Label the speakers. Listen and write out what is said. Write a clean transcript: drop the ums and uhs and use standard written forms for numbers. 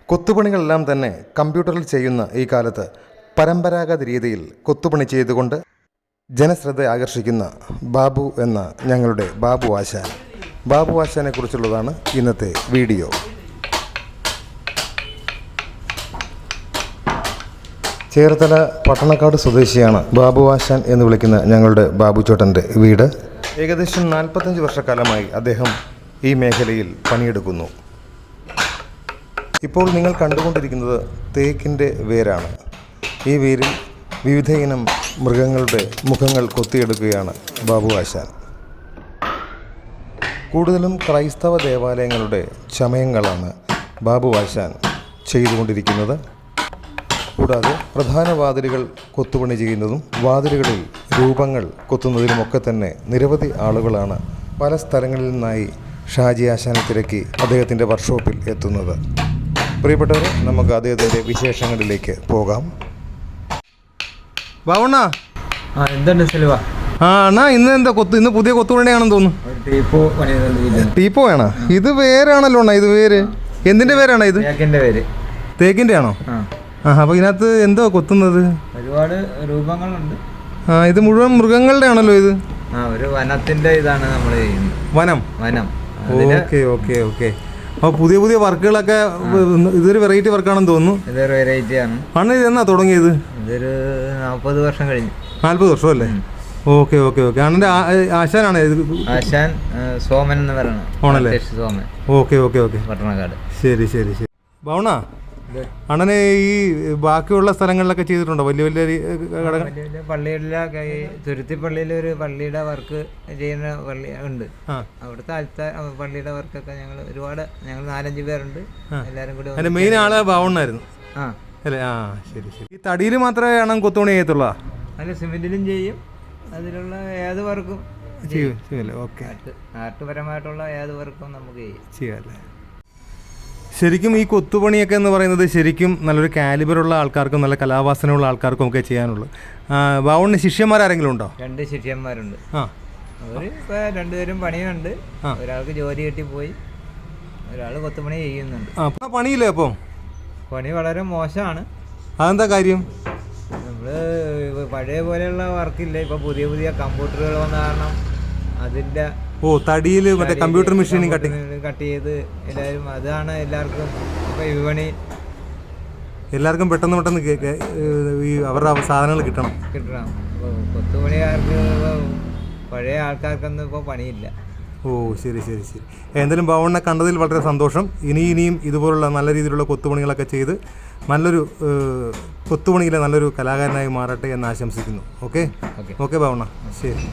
Speaker 1: കൊത്തുപണികളെല്ലാം തന്നെ കമ്പ്യൂട്ടറിൽ ചെയ്യുന്ന ഈ കാലത്ത് പരമ്പരാഗത രീതിയിൽ കൊത്തുപണി ചെയ്തുകൊണ്ട് ജനശ്രദ്ധ ആകർഷിക്കുന്ന ബാബു എന്ന ഞങ്ങളുടെ ബാബു ആശാനെ കുറിച്ചുള്ളതാണ് ഇന്നത്തെ വീഡിയോ. ചേർത്തല പട്ടണക്കാട് സ്വദേശിയാണ് ബാബു ആശാൻ എന്ന് വിളിക്കുന്ന ഞങ്ങളുടെ ബാബുച്ചോട്ടൻ്റെ വീട്. ഏകദേശം 45 വർഷക്കാലമായി അദ്ദേഹം ഈ മേഖലയിൽ പണിയെടുക്കുന്നു. ഇപ്പോൾ നിങ്ങൾ കണ്ടുകൊണ്ടിരിക്കുന്നത് തേക്കിൻ്റെ വേരാണ്. ഈ വേരിൽ വിവിധ ഇനം മൃഗങ്ങളുടെ മുഖങ്ങൾ കൊത്തിയെടുക്കുകയാണ് ബാബു ആശാൻ. കൂടുതലും ക്രൈസ്തവ ദേവാലയങ്ങളുടെ ചമയങ്ങളാണ് ബാബു ആശാൻ ചെയ്തുകൊണ്ടിരിക്കുന്നത്. കൂടാതെ പ്രധാന വാതിലുകൾ കൊത്തുപണി ചെയ്യുന്നതും വാതിലുകളിൽ രൂപങ്ങൾ കൊത്തുന്നതിലുമൊക്കെ തന്നെ നിരവധി ആളുകളാണ് പല സ്ഥലങ്ങളിൽ നിന്നായി ഷാജി ആശാനെ തിരക്കി അദ്ദേഹത്തിൻ്റെ വർക്ക്ഷോപ്പിൽ എത്തുന്നത്. പ്രിയപ്പെട്ടവരെ, നമുക്ക് അദ്ദേഹത്തിൻ്റെ വിശേഷങ്ങളിലേക്ക് പോകാം. ബാവണ്ണ,
Speaker 2: എന്തുണ്ട് സെൽവ?
Speaker 1: അണ്ണാ, ഇന്ന് പുതിയ കൊത്തുപണിയാണെന്ന് തോന്നുന്നു. ടീപ്പോ വേണോ? ഇത് വേരാണല്ലോ അണ്ണാ. ഇത് വേര് എന്തിൻ്റെ വേരാണോ? ഇത് തേക്കിൻ്റെ ആണോ? അപ്പോൾ ഇതിനകത്ത് എന്തോ കൊത്തുന്നത്?
Speaker 2: ഒരുപാട് രൂപങ്ങളുണ്ട്.
Speaker 1: ഇത് മുഴുവൻ മൃഗങ്ങളുടെ ആണല്ലോ. ഇത്
Speaker 2: ഒരു വനത്തിന്റെ ഇതാണ് നമ്മൾ ചെയ്യുന്നത്. വനം.
Speaker 1: ഓക്കെ. അപ്പോൾ പുതിയ വർക്കുകളൊക്കെ ഇതൊരു വെറൈറ്റി വർക്കാണെന്ന് തോന്നുന്നു.
Speaker 2: ഇതൊരു വെറൈറ്റി ആണ്.
Speaker 1: അണ്ണ ഇത് എന്നാ തുടങ്ങിയത്?
Speaker 2: ഇതൊരു 40 വർഷം കഴിഞ്ഞു.
Speaker 1: 40 വർഷമല്ലേ? ഓക്കെ. അണ്ണൻ്റെ ആശാനാണ്
Speaker 2: ആശാൻ സോമൻ എന്ന് പറയുന്നത്.
Speaker 1: ആണല്ലേ?
Speaker 2: സോമൻ.
Speaker 1: ഓക്കെ.
Speaker 2: പട്ടണക്കാട്.
Speaker 1: ശരി. ബാവണ, അണ്ണനെ ഈ ബാക്കിയുള്ള സ്ഥലങ്ങളിലൊക്കെ ചെയ്തിട്ടുണ്ടോ? വലിയ
Speaker 2: പള്ളികളിലൊക്കെ തുരുത്തിപ്പള്ളിയിൽ ഒരു പള്ളിയുടെ വർക്ക് ചെയ്യുന്ന പള്ളി ഉണ്ട്. അവിടുത്തെ പള്ളിയുടെ വർക്കൊക്കെ ഞങ്ങൾ 4-5 പേരുണ്ട്. എല്ലാരും കൂടി.
Speaker 1: അതിന്റെ മെയിൻ ആള് ബാവണ്ണായിരുന്നു അല്ലേ? ശരി. ഈ തടിയിൽ മാത്രമേ അണ്ണൻ കൊത്തുപണി ചെയ്യത്തുള്ള?
Speaker 2: അല്ല, സിമെന്റിലും ചെയ്യും. അതിലുള്ള ഏത് വർക്കും
Speaker 1: ചെയ്യും. ഓക്കെ.
Speaker 2: ആർട്ട്പരമായിട്ടുള്ള ഏത് വർക്കും നമുക്ക്
Speaker 1: ചെയ്യാല്ലേ? ശരിക്കും ഈ കൊത്തുപണിയൊക്കെ എന്ന് പറയുന്നത് ശരിക്കും നല്ലൊരു കാലിബറുള്ള ആൾക്കാർക്കും നല്ല കലാവാസനയുള്ള ആൾക്കാർക്കും ഒക്കെ ചെയ്യാനുള്ളൂ. ബാവണ്ണന് ശിഷ്യന്മാരാരെങ്കിലും ഉണ്ടോ?
Speaker 2: 2 ശിഷ്യന്മാരുണ്ട്. അവർ ഇപ്പോൾ 2 പേരും പണിയുണ്ട്. ഒരാൾക്ക് ജോലി കിട്ടി പോയി, ഒരാൾ കൊത്തുപണി ചെയ്യുന്നുണ്ട്.
Speaker 1: പണിയില്ലേ? അപ്പോൾ
Speaker 2: പണി വളരെ മോശമാണ്.
Speaker 1: അതെന്താ കാര്യം?
Speaker 2: നമ്മൾ പഴയ പോലെയുള്ള വർക്കില്ല. ഇപ്പോൾ പുതിയ കമ്പ്യൂട്ടറുകൾ വന്ന കാരണം അതിൻ്റെ
Speaker 1: തടിയിൽ മറ്റേ കമ്പ്യൂട്ടർ മെഷീനും കട്ട്
Speaker 2: ചെയ്ത് എല്ലാവരും അതാണ് എല്ലാവർക്കും ഇപ്പോൾ വിപണി. എല്ലാവർക്കും
Speaker 1: പെട്ടെന്ന് ഈ അവരുടെ സാധനങ്ങൾ കിട്ടണം.
Speaker 2: അപ്പോൾ കൊത്തുപണിക്കാർക്ക് പഴയ ആൾക്കാർക്കൊന്നും ഇപ്പോൾ പണിയില്ല.
Speaker 1: ശരി. എന്തായാലും ബാവണ്ണനെ കണ്ടതിൽ വളരെ സന്തോഷം. ഇനിയും ഇതുപോലുള്ള നല്ല രീതിയിലുള്ള കൊത്തുപണികളൊക്കെ ചെയ്ത് നല്ലൊരു കൊത്തുപണിയിലെ നല്ലൊരു കലാകാരനായി മാറട്ടെ എന്ന് ആശംസിക്കുന്നു. ഓക്കെ ബാവണ്ണ, ശരി.